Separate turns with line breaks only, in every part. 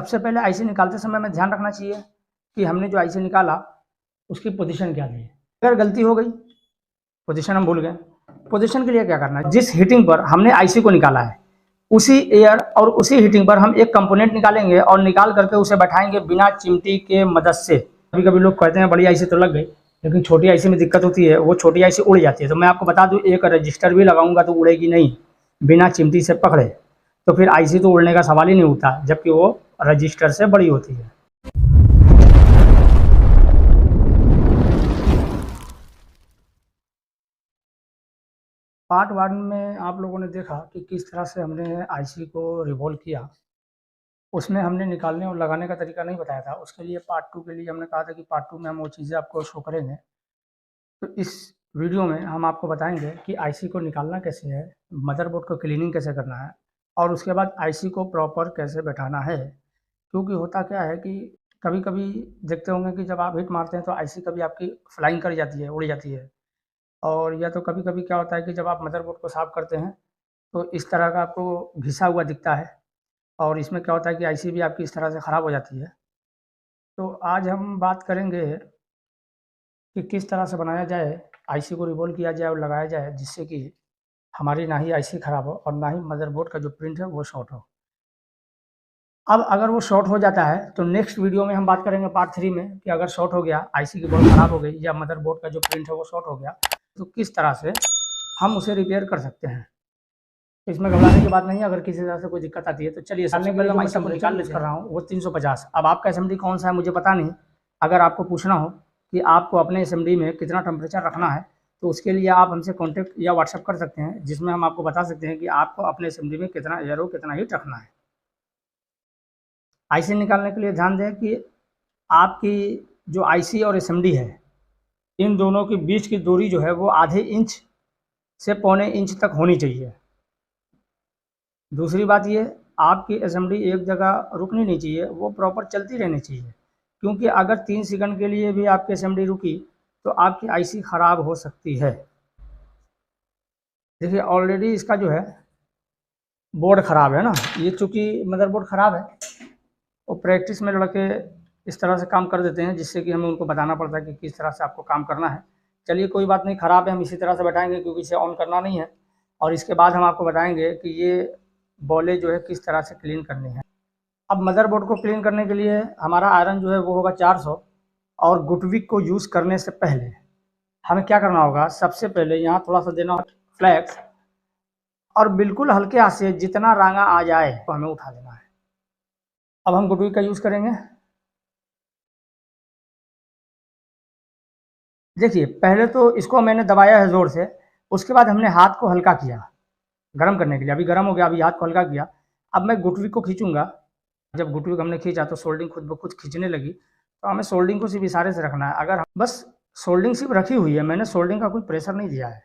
सबसे पहले आईसी निकालते समय हमें ध्यान रखना चाहिए कि हमने जो आईसी निकाला उसकी पोजीशन क्या थी। अगर गलती हो गई, पोजीशन हम भूल गए, पोजीशन के लिए क्या करना है, जिस हीटिंग पर हमने आईसी को निकाला है उसी एयर और उसी हीटिंग पर हम एक कंपोनेंट निकालेंगे और निकाल करके उसे बैठाएंगे बिना चिमटी के मदद से। कभी कभी लोग कहते हैं बड़ी आईसी तो लग गई, लेकिन छोटी आईसी में दिक्कत होती है, वो छोटी आईसी उड़ जाती है। तो मैं आपको बता दूं, एक रजिस्टर भी लगाऊंगा तो उड़ेगी नहीं बिना चिमटी से पकड़े, तो फिर आईसी तो उड़ने का सवाल ही नहीं उठता, जबकि वो रजिस्टर से बड़ी होती है। पार्ट 1 में आप लोगों ने देखा कि किस तरह से हमने आईसी को रिवॉल्व किया। उसमें हमने निकालने और लगाने का तरीका नहीं बताया था। उसके लिए पार्ट 2 के लिए हमने कहा था कि पार्ट 2 में हम वो चीज़ें आपको शो करेंगे। तो इस वीडियो में हम आपको बताएंगे कि आईसी को निकालना कैसे है, मदरबोर्ड को क्लीनिंग कैसे करना है और उसके बाद आईसी को प्रॉपर कैसे बैठाना है। क्योंकि होता क्या है कि कभी-कभी देखते होंगे कि जब आप हिट मारते हैं तो आईसी कभी आपकी फ्लाइंग कर जाती है, उड़ जाती है। और या तो कभी-कभी क्या होता है कि जब आप मदरबोर्ड को साफ़ करते हैं तो इस तरह का आपको घिसा हुआ दिखता है और इसमें क्या होता है कि आईसी भी आपकी इस तरह से ख़राब हो जाती है। तो आज हम बात करेंगे कि किस तरह से बनाया जाए, आईसी को रिवॉल्व किया जाए और लगाया जाए, जिससे कि हमारी ना ही आईसी ख़राब हो और ना ही मदरबोर्ड का जो प्रिंट है वो शॉर्ट हो। अब अगर वो शॉर्ट हो जाता है तो नेक्स्ट वीडियो में हम बात करेंगे पार्ट 3 में कि अगर शॉर्ट हो गया, आईसी की बोर्ड ख़राब हो गई या मदरबोर्ड का जो प्रिंट है वो शॉर्ट हो गया, तो किस तरह से हम उसे रिपेयर कर सकते हैं। इसमें घबराने की बात नहीं है। अगर किसी तरह से कोई दिक्कत आती है तो चलिए, सबसे पहले मैं आईसी को निकाल यूज़ कर रहा हूँ वो 350। अब आपका एसएमडी कौन सा है मुझे पता नहीं। अगर आपको पूछना हो कि आपको अपने एसएमडी में कितना टेम्परेचर रखना है तो उसके लिए आप हमसे कॉन्टैक्ट या व्हाट्सएप कर सकते हैं, जिसमें हम आपको बता सकते हैं कि आपको अपने एसएमडी में कितना एयर हो, कितना हीट रखना है। आईसी निकालने के लिए ध्यान दें कि आपकी जो आईसी और एसएमडी है, इन दोनों के बीच की दूरी जो है वो आधे इंच से पौने इंच तक होनी चाहिए। दूसरी बात ये, आपकी एसएमडी एक जगह रुकनी नहीं चाहिए, वो प्रॉपर चलती रहनी चाहिए। क्योंकि अगर 3 सेकंड के लिए भी आपकी एसएमडी रुकी तो आपकी आईसी ख़राब हो सकती है। देखिए ऑलरेडी इसका जो है बोर्ड ख़राब है ना, ये चूँकि मदरबोर्ड ख़राब है, वो प्रैक्टिस में लड़के इस तरह से काम कर देते हैं जिससे कि हमें उनको बताना पड़ता है कि किस तरह से आपको काम करना है। चलिए कोई बात नहीं, ख़राब है, हम इसी तरह से बैठाएँगे क्योंकि इसे ऑन करना नहीं है। और इसके बाद हम आपको बताएँगे कि ये बॉलें जो है किस तरह से क्लीन करनी है। अब मदरबोर्ड को क्लीन करने के लिए हमारा आयरन जो है वो होगा 400। और गुटविक को यूज़ करने से पहले हमें क्या करना होगा, सबसे पहले यहाँ थोड़ा सा देना फ्लैक्स और बिल्कुल हल्के हाथ से जितना रांगा आ जाए तो हमें उठा देना है। अब हम गुटविक का यूज़ करेंगे। देखिए पहले तो इसको मैंने दबाया है ज़ोर से, उसके बाद हमने हाथ को हल्का किया गर्म करने के लिए। अभी गर्म हो गया, अभी हाथ को हल्का किया। अब मैं गुटविक को खींचूंगा। जब गुटविक हमने खींचा तो सोल्डिंग खुद ब खुद खींचने लगी, तो हमें सोल्डिंग को सिर्फ इशारे से रखना है। अगर बस सोल्डिंग सिर्फ रखी हुई है, मैंने सोल्डिंग का कोई प्रेशर नहीं दिया है।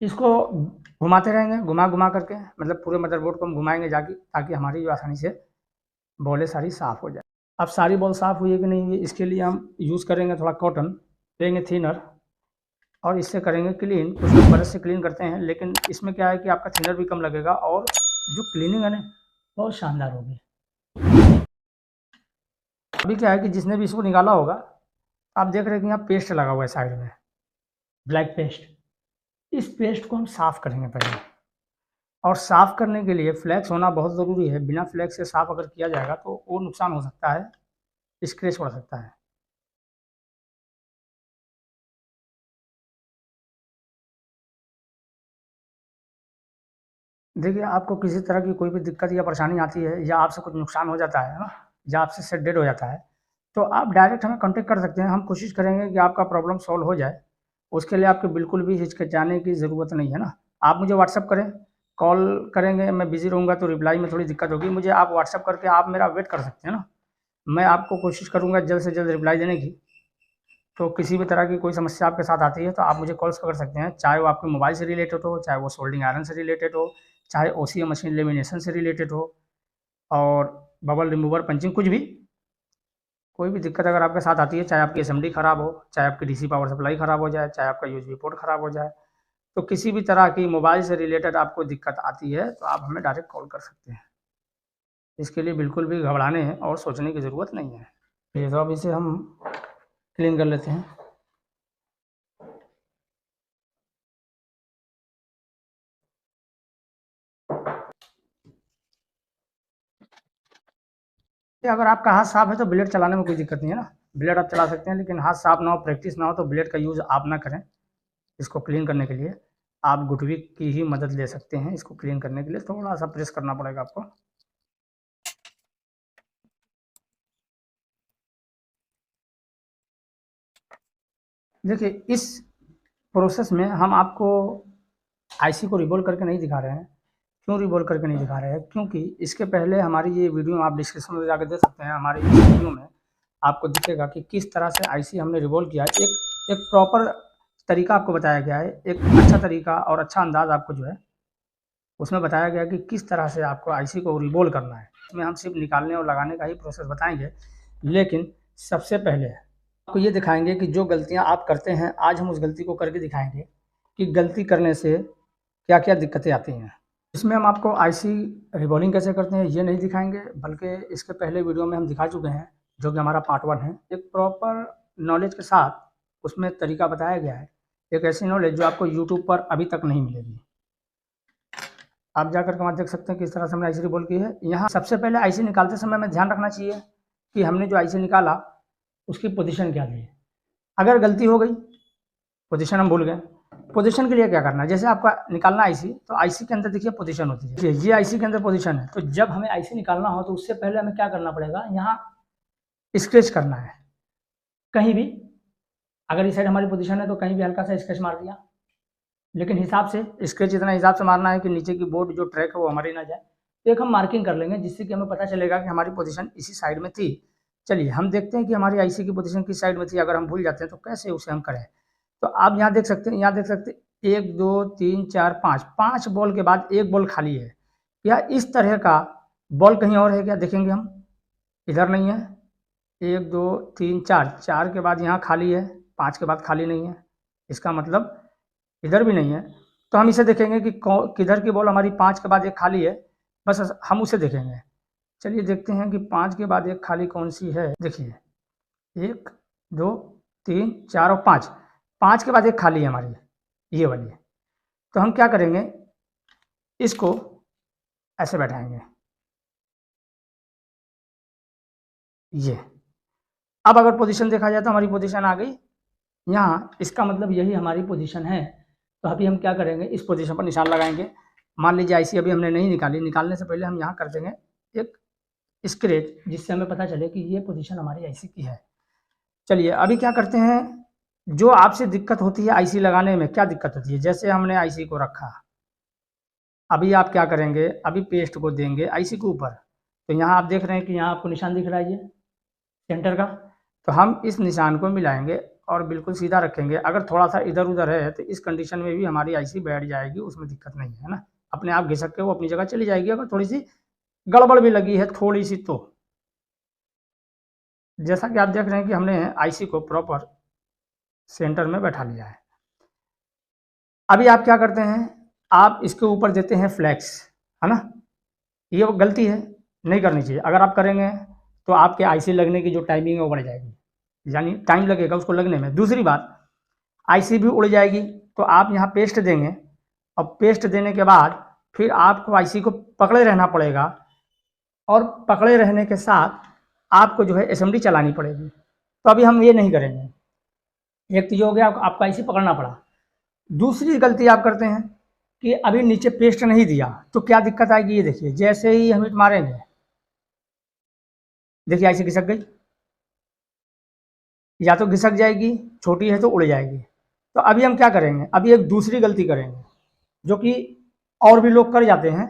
इसको घुमाते रहेंगे, घुमा घुमा करके, मतलब पूरे मदरबोर्ड को हम घुमाएंगे जाके, ताकि हमारी जो आसानी से बॉलें सारी साफ़ हो जाए। अब सारी बॉल साफ़ हुई है कि नहीं, इसके लिए हम यूज़ करेंगे थोड़ा कॉटन, लेंगे थिनर और इससे करेंगे क्लीन। कुछ लोग ब्रश से क्लीन करते हैं, लेकिन इसमें क्या है कि आपका थिनर भी कम लगेगा और जो क्लीनिंग है ना बहुत शानदार होगी। अभी क्या है कि जिसने भी इसको निकाला होगा, आप देख रहे हैं कि यहाँ पेस्ट लगा हुआ है साइड में, ब्लैक पेस्ट। इस पेस्ट को हम साफ़ करेंगे पहले, और साफ़ करने के लिए फ्लैक्स होना बहुत ज़रूरी है। बिना फ्लैक्स से साफ़ अगर किया जाएगा तो वो नुकसान हो सकता है, स्क्रैच पड़ सकता है। देखिए आपको किसी तरह की कोई भी दिक्कत या परेशानी आती है, या आपसे कुछ नुकसान हो जाता है ना, या आपसे सेट डेड हो जाता है, तो आप डायरेक्ट हमें कॉन्टैक्ट कर सकते हैं। हम कोशिश करेंगे कि आपका प्रॉब्लम सॉल्व हो जाए। उसके लिए आपको बिल्कुल भी हिचकिचाने की ज़रूरत नहीं है ना। आप मुझे व्हाट्सएप करें, कॉल करेंगे, मैं बिज़ी रहूँगा तो रिप्लाई में थोड़ी दिक्कत होगी। मुझे आप व्हाट्सएप करके आप मेरा वेट कर सकते हैं ना। मैं आपको कोशिश करूँगा जल्द से जल्द रिप्लाई देने की। तो किसी भी तरह की कोई समस्या आपके साथ आती है तो आप मुझे कॉल्स कर सकते हैं, चाहे वो आपके मोबाइल से रिलेटेड हो, चाहे वो सोल्डिंग आयरन से रिलेटेड हो, चाहे ओसीएम मशीन लेमिनेशन से रिलेटेड हो, और बबल रिमूवर पंचिंग, कुछ भी। कोई भी दिक्कत अगर आपके साथ आती है, चाहे आपकी एसएमडी ख़राब हो, चाहे आपकी डीसी पावर सप्लाई ख़राब हो जाए, चाहे आपका यूएसबी पोर्ट ख़राब हो जाए, तो किसी भी तरह की मोबाइल से रिलेटेड आपको दिक्कत आती है तो आप हमें डायरेक्ट कॉल कर सकते हैं। इसके लिए बिल्कुल भी घबराने और सोचने की ज़रूरत नहीं है। ये तो अब इसे हम क्लीन कर लेते हैं। अगर आपका हाथ साफ है तो ब्लेड चलाने में कोई दिक्कत नहीं है ना, ब्लेड आप चला सकते हैं, लेकिन हाथ साफ ना हो, प्रैक्टिस ना हो तो ब्लेड का यूज़ आप ना करें। इसको क्लीन करने के लिए आप गुठवी की ही मदद ले सकते हैं। इसको क्लीन करने के लिए थोड़ा सा प्रेस करना पड़ेगा आपको। देखिए, इस प्रोसेस में हम आपको आईसी को रिवॉल्व करके नहीं दिखा रहे हैं। क्यों रिवॉल्व करके नहीं दिखा रहे हैं? क्योंकि इसके पहले हमारी ये वीडियो आप डिस्क्रिप्शन में जाकर देख सकते हैं। हमारी इस वीडियो में आपको दिखेगा कि किस तरह से आईसी हमने रिवॉल्व किया है। एक प्रॉपर तरीका आपको बताया गया है, एक अच्छा तरीका और अच्छा अंदाज आपको जो है उसमें बताया गया कि किस तरह से आपको आईसी को रिवॉल्व करना है। इसमें हम सिर्फ निकालने और लगाने का ही प्रोसेस बताएंगे, लेकिन सबसे पहले आपको ये दिखाएंगे कि जो गलतियां आप करते हैं, आज हम उस गलती को करके दिखाएंगे कि गलती करने से क्या क्या दिक्कतें आती हैं। इसमें हम आपको आईसी रिवॉल्विंग कैसे करते हैं ये नहीं दिखाएंगे, बल्कि इसके पहले वीडियो में हम दिखा चुके हैं, जो कि हमारा पार्ट 1 है। एक प्रॉपर नॉलेज के साथ उसमें तरीका बताया गया है, एक ऐसी नॉलेज जो आपको यूट्यूब पर अभी तक नहीं मिलेगी। आप जाकर के वहाँ देख सकते हैं किस तरह से हमने आईसी रिवॉल्व की है। यहाँ सबसे पहले आईसी निकालते समय हमें ध्यान रखना चाहिए कि हमने जो आईसी निकाला उसकी पोजीशन क्या ली। अगर गलती हो गई, पोजीशन हम भूल गए, पोजीशन के लिए क्या करना है? जैसे आपका निकालना आईसी, तो आईसी के अंदर देखिए पोजीशन होती है, ये आईसी के अंदर पोजीशन है। तो जब हमें आईसी निकालना हो तो उससे पहले हमें क्या करना पड़ेगा? यहाँ स्क्रैच करना है कहीं भी। अगर इस साइड हमारी पोजीशन है तो कहीं भी हल्का सा स्क्रैच मार दिया, लेकिन हिसाब से स्क्रैच इतना हिसाब से मारना है कि नीचे की बोर्ड जो ट्रैक है वो हमारी ना जाए। तो एक हम मार्किंग कर लेंगे जिससे कि हमें पता चलेगा कि हमारी पोजीशन इसी साइड में थी। चलिए हम देखते हैं कि हमारी आईसी की पोजीशन किस साइड में थी। अगर हम भूल जाते हैं तो कैसे उसे हम करें। तो आप यहाँ देख सकते हैं, यहाँ देख सकते हैं 1 2 3 4 5, 5 बॉल के बाद एक बॉल खाली है। या इस तरह का बॉल कहीं और है क्या? देखेंगे हम, इधर नहीं है। 1 2 3 4, 4 के बाद यहाँ खाली है, 5 के बाद खाली नहीं है। इसका मतलब इधर भी नहीं है। तो हम इसे देखेंगे कि किधर की बॉल हमारी 5 के बाद एक खाली है, बस हम उसे देखेंगे। चलिए देखते हैं कि 5 के बाद एक खाली कौन सी है। देखिए 1 2 3 4 और 5, 5 के बाद एक खाली है हमारी, ये वाली। तो हम क्या करेंगे, इसको ऐसे बैठाएंगे, ये। अब अगर पोजीशन देखा जाए तो हमारी पोजीशन आ गई यहाँ, इसका मतलब यही हमारी पोजीशन है। तो अभी हम क्या करेंगे, इस पोजीशन पर निशान लगाएंगे। मान लीजिए आईसी अभी हमने नहीं निकाली, निकालने से पहले हम यहाँ कर देंगे एक स्क्रैच, जिससे हमें पता चले कि ये पोजीशन हमारी आईसी की है। चलिए अभी क्या करते हैं, जो आपसे दिक्कत होती है आईसी लगाने में, क्या दिक्कत होती है? जैसे हमने आईसी को रखा, अभी आप क्या करेंगे, अभी पेस्ट को देंगे आईसी के ऊपर। तो यहाँ आप देख रहे हैं कि यहाँ आपको निशान दिख रहा है, ये सेंटर का। तो हम इस निशान को मिलाएंगे और बिल्कुल सीधा रखेंगे। अगर थोड़ा सा इधर उधर है तो इस कंडीशन में भी हमारी आईसी बैठ जाएगी, उसमें दिक्कत नहीं है ना। अपने आप घिसक के वो अपनी जगह चली जाएगी। अगर थोड़ी सी गड़बड़ भी लगी है, थोड़ी सी, तो जैसा कि आप देख रहे हैं कि हमने आईसी को प्रॉपर सेंटर में बैठा लिया है। अभी आप क्या करते हैं, आप इसके ऊपर देते हैं फ्लैक्स, है ना। ये गलती है, नहीं करनी चाहिए। अगर आप करेंगे तो आपके आईसी लगने की जो टाइमिंग है वो बढ़ जाएगी, यानी टाइम लगेगा उसको लगने में। दूसरी बात, आईसी भी उड़ जाएगी। तो आप यहाँ पेस्ट देंगे, और पेस्ट देने के बाद फिर आपको आईसी को पकड़े रहना पड़ेगा, और पकड़े रहने के साथ आपको जो है असेंबली चलानी पड़ेगी। तो अभी हम ये नहीं करेंगे। एक तो ये हो गया, आपको आईसी पकड़ना पड़ा। दूसरी गलती आप करते हैं कि अभी नीचे पेस्ट नहीं दिया, तो क्या दिक्कत आएगी ये देखिए। जैसे ही हम हिट मारेंगे, देखिए आईसी खिसक गई, या तो घिसक जाएगी, छोटी है तो उड़ जाएगी। तो अभी हम क्या करेंगे, अभी एक दूसरी गलती करेंगे जो कि और भी लोग कर जाते हैं,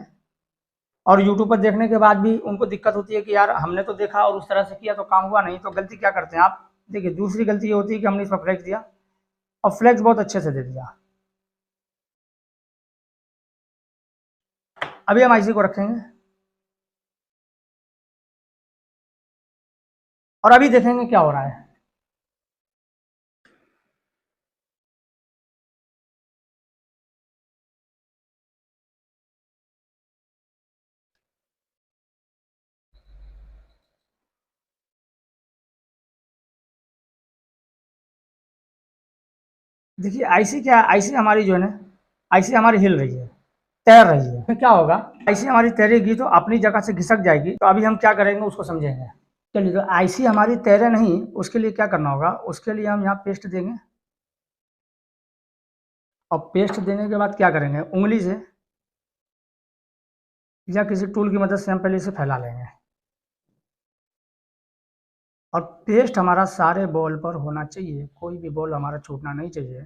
और यूट्यूब पर देखने के बाद भी उनको दिक्कत होती है कि यार हमने तो देखा और उस तरह से किया तो काम हुआ नहीं। तो गलती क्या करते हैं आप, देखिए दूसरी गलती ये होती है कि हमने इस पर फ्लैक्स दिया, और फ्लैक्स बहुत अच्छे से दे दिया। अभी हम आईसी को रखेंगे और अभी देखेंगे क्या हो रहा है। देखिए आईसी क्या है, आईसी हमारी जो है ना, आईसी हमारी हिल रही है, तैर रही है। तो क्या होगा, आईसी हमारी तैरेगी तो अपनी जगह से घिसक जाएगी। तो अभी हम क्या करेंगे उसको समझेंगे। चलिए, तो आईसी हमारी तैरे नहीं, उसके लिए क्या करना होगा, उसके लिए हम यहाँ पेस्ट देंगे। और पेस्ट देने के बाद क्या करेंगे, उंगली से या किसी टूल की मदद से हम पहले इसे फैला लेंगे। और पेस्ट हमारा सारे बॉल पर होना चाहिए, कोई भी बॉल हमारा छूटना नहीं चाहिए।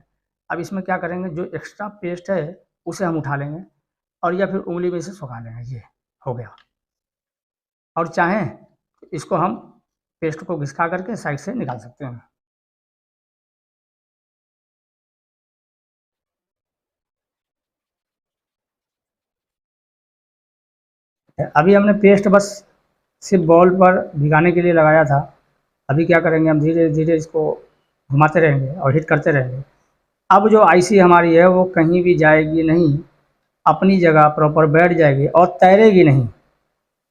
अब इसमें क्या करेंगे, जो एक्स्ट्रा पेस्ट है उसे हम उठा लेंगे और या फिर उंगली में इसे सुखा लेंगे। ये हो गया। और चाहें तो इसको हम पेस्ट को घिसका करके साइड से निकाल सकते हैं। अभी हमने पेस्ट बस सिर्फ बॉल पर भिगाने के लिए लगाया था। अभी क्या करेंगे, हम धीरे धीरे इसको घुमाते रहेंगे और हिट करते रहेंगे। अब जो आईसी हमारी है वो कहीं भी जाएगी नहीं, अपनी जगह प्रॉपर बैठ जाएगी और तैरेगी नहीं।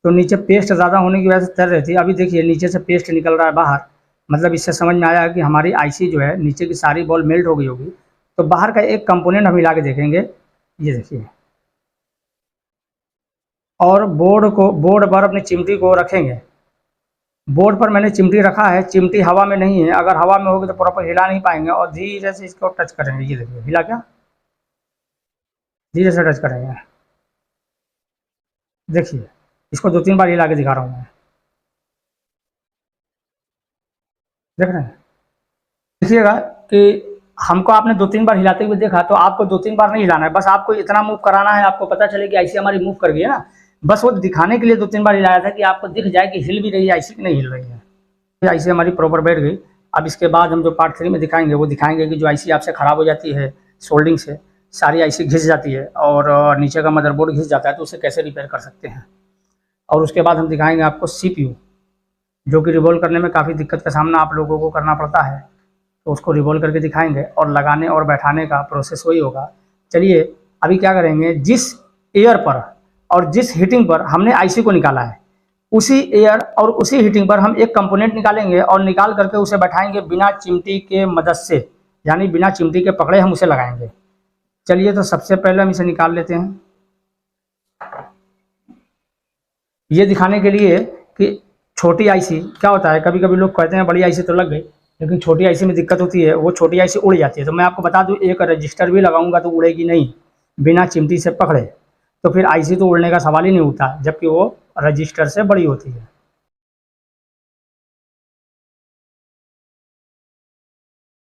तो नीचे पेस्ट ज़्यादा होने की वजह से तैर रही थी। अभी देखिए नीचे से पेस्ट निकल रहा है बाहर, मतलब इससे समझ में आया कि हमारी आईसी जो है नीचे की सारी बॉल मेल्ट हो गई होगी। तो बाहर का एक कंपोनेंट हम हिला के देखेंगे, ये देखिए। और बोर्ड पर अपनी चिमटी को रखेंगे। बोर्ड पर मैंने चिमटी रखा है, चिमटी हवा में नहीं है। अगर हवा में होगी तो प्रॉपर हिला नहीं पाएंगे। और धीरे से इसको टच करेंगे, ये देखिए हिला क्या, धीरे से टच करेंगे। देखिए, इसको 2-3 बार हिला के दिखा रहा हूँ मैं, देख रहे हैं। देखिएगा कि हमको आपने 2-3 बार हिलाते हुए देखा, तो आपको 2-3 बार नहीं हिलाना है, बस आपको इतना मूव कराना है, आपको पता चले कि आईसी हमारी मूव कर गई है ना। बस वो दिखाने के लिए 2-3 बार हिलाया था कि आपको दिख जाए कि हिल भी रही है आईसी की नहीं हिल रही है। आईसी हमारी प्रॉपर बैठ गई। अब इसके बाद हम जो पार्ट 3 में दिखाएंगे वो दिखाएंगे कि जो आईसी आपसे ख़राब हो जाती है सोल्डिंग से, सारी आईसी घिस जाती है और नीचे का मदरबोर्ड घिस जाता है, तो उसे कैसे रिपेयर कर सकते हैं। और उसके बाद हम दिखाएंगे आपको सीपीयू, जो कि रिवॉल्व करने में काफ़ी दिक्कत का सामना आप लोगों को करना पड़ता है, तो उसको रिवॉल्व करके दिखाएंगे। और लगाने और बैठाने का प्रोसेस वही होगा। चलिए, अभी क्या करेंगे, जिस एयर पर और जिस हीटिंग पर हमने आईसी को निकाला है, उसी एयर और उसी हीटिंग पर हम एक कंपोनेंट निकालेंगे और निकाल करके उसे बैठाएंगे बिना चिमटी के मदद से, यानी बिना चिमटी के पकड़े हम उसे लगाएंगे। चलिए, तो सबसे पहले हम इसे निकाल लेते हैं, ये दिखाने के लिए कि छोटी आईसी क्या होता है। कभी कभी लोग कहते हैं बड़ी आईसी तो लग गई, लेकिन छोटी आईसी में दिक्कत होती है, वो छोटी आईसी उड़ जाती है। तो मैं आपको बता दूं, एक रजिस्टर भी लगाऊंगा तो उड़ेगी नहीं बिना चिमटी से पकड़े, तो फिर आईसी तो उड़ने का सवाल ही नहीं उठता, जबकि वो रजिस्टर से बड़ी होती है।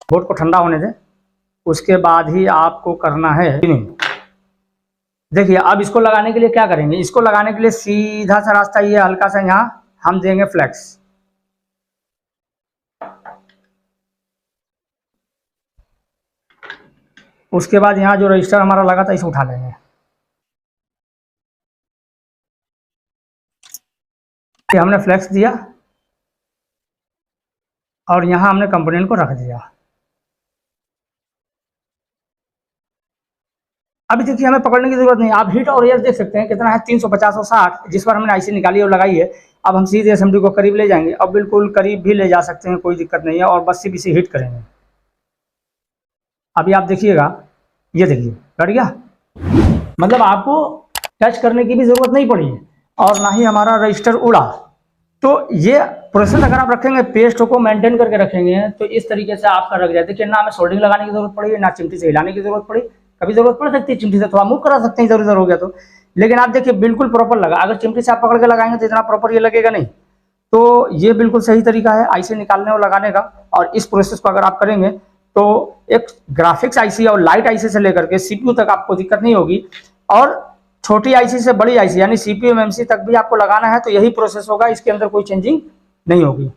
बोर्ड को ठंडा होने दें, उसके बाद ही आपको करना है ट्यूनिंग। देखिए, अब इसको लगाने के लिए क्या करेंगे, इसको लगाने के लिए सीधा सा रास्ता ये, हल्का सा यहाँ हम देंगे फ्लेक्स। उसके बाद यहाँ जो रजिस्टर हमारा लगा था इसे उठा लेंगे। हमने फ्लेक्स दिया और यहाँ हमने कंपोनेंट को रख दिया। अभी देखिए, हमें पकड़ने की जरूरत नहीं। आप हीट और एयर देख सकते हैं कितना है, 350 और 60, जिस पर हमने आईसी निकाली और लगाई है। अब हम सीधे असेंबली को करीब ले जाएंगे, अब बिल्कुल करीब भी ले जा सकते हैं, कोई दिक्कत नहीं है। और बस सिर्फ इसे हीट करेंगे। अभी आप देखिएगा, ये देखिए कट गया, मतलब आपको टच करने की भी जरूरत नहीं पड़ी और ना ही हमारा रजिस्टर उड़ा। तो ये प्रोसेस अगर आप रखेंगे, पेस्ट को मेंटेन करके रखेंगे, तो इस तरीके से आपका रख जाए। देखिए, ना हमें सोल्डिंग लगाने की जरूरत पड़ी, ना चिमटी से हिलाने की जरूरत पड़ी। कभी जरूरत पड़ सकती है चिमटी से, थोड़ा मूव करा सकते हैं इधर उधर हो गया तो, लेकिन आप देखिए बिल्कुल प्रॉपर लगा। अगर चिमटी से आप पकड़ के लगाएंगे तो इतना प्रॉपर ये लगेगा नहीं। तो ये बिल्कुल सही तरीका है आईसी निकालने और लगाने का। और इस प्रोसेस को अगर आप करेंगे तो एक ग्राफिक्स आईसी और लाइट आईसी से लेकर के सीपीयू तक आपको दिक्कत नहीं होगी। और छोटी आईसी से बड़ी आईसी यानी सीपीयू एमएमसी तक भी आपको लगाना है तो यही प्रोसेस होगा, इसके अंदर कोई चेंजिंग नहीं होगी।